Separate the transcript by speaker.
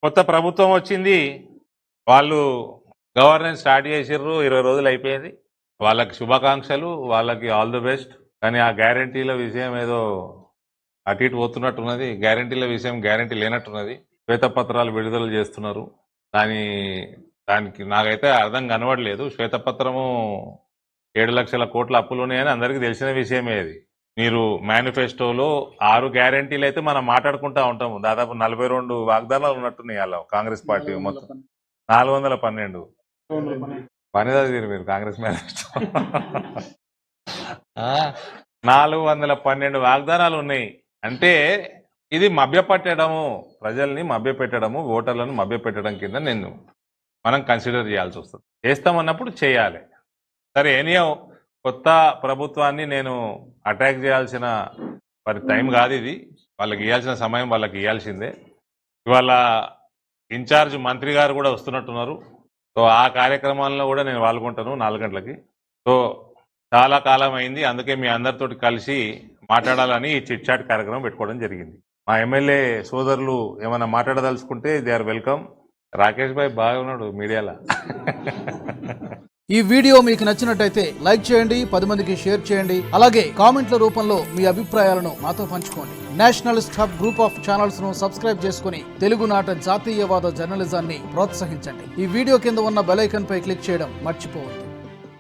Speaker 1: కొత్త ప్రభుత్వం వచ్చింది, వాళ్ళు గవర్నెన్స్ స్టార్ట్ చేసిర్రు, 20 రోజులు అయిపోయింది. వాళ్ళకి శుభాకాంక్షలు, వాళ్ళకి ఆల్ ది బెస్ట్. కానీ ఆ గ్యారంటీల విషయం ఏదో అటు ఇటు పోతున్నట్టున్నది. గ్యారంటీల విషయం గ్యారంటీ లేనట్టున్నది. శ్వేతపత్రాలు విడుదల చేస్తున్నారు. దానికి నాకైతే అర్థం కనబడలేదు. శ్వేతపత్రము 7 లక్షల కోట్ల అప్పులు ఉన్నాయని అందరికీ తెలిసిన విషయమే. అది మీరు మేనిఫెస్టోలో 6 గ్యారంటీలు అయితే మనం మాట్లాడుకుంటా ఉంటాము. దాదాపు 42 వాగ్దానాలు ఉన్నట్టున్నాయి అలా కాంగ్రెస్ పార్టీ మొత్తం 412 పని చదివారు మీరు కాంగ్రెస్ మేనిఫెస్టో. 412 వాగ్దానాలు ఉన్నాయి. అంటే ఇది మభ్యపెట్టడము, ప్రజల్ని మభ్యపెట్టడము, ఓటర్లను మభ్యపెట్టడం కింద మనం కన్సిడర్ చేయాల్సి వస్తుంది. చేస్తామన్నప్పుడు చేయాలి. సరే, ఎనియో కొత్త ప్రభుత్వాన్ని నేను అటాక్ చేయాల్సిన మరి టైం కాదు ఇది. వాళ్ళకి ఇవ్వాల్సిన సమయం వాళ్ళకి ఇవ్వాల్సిందే. ఇవాళ ఇన్ఛార్జ్ మంత్రి గారు కూడా వస్తున్నట్టున్నారు. సో ఆ కార్యక్రమాల్లో కూడా నేను పాల్గొంటాను 4 గంటలకి. సో చాలా కాలం అయింది, అందుకే మీ అందరితో కలిసి మాట్లాడాలని ఈ చిట్ చాట్ కార్యక్రమం పెట్టుకోవడం జరిగింది. మా ఎమ్మెల్యే సోదరులు ఏమైనా మాట్లాడదలుచుకుంటే దే ఆర్ వెల్కమ్. రాకేష్ భాయ్ బాగా ఉన్నాడు మీడియాలో.
Speaker 2: ఈ వీడియో మీకు నచ్చినట్టయితే లైక్ చేయండి, 10 మందికి షేర్ చేయండి. అలాగే కామెంట్ల రూపంలో మీ అభిప్రాయాలను మాతో పంచుకోండి. Nationalist hub group of channels ను సబ్స్క్రైబ్ చేసుకుని తెలుగునాట జాతీయవాద జర్నలిజాన్ని ప్రోత్సహించండి. ఈ వీడియో కింద ఉన్న బెల్ ఐకాన్ పై క్లిక్ చేయడం మర్చిపోవద్దు.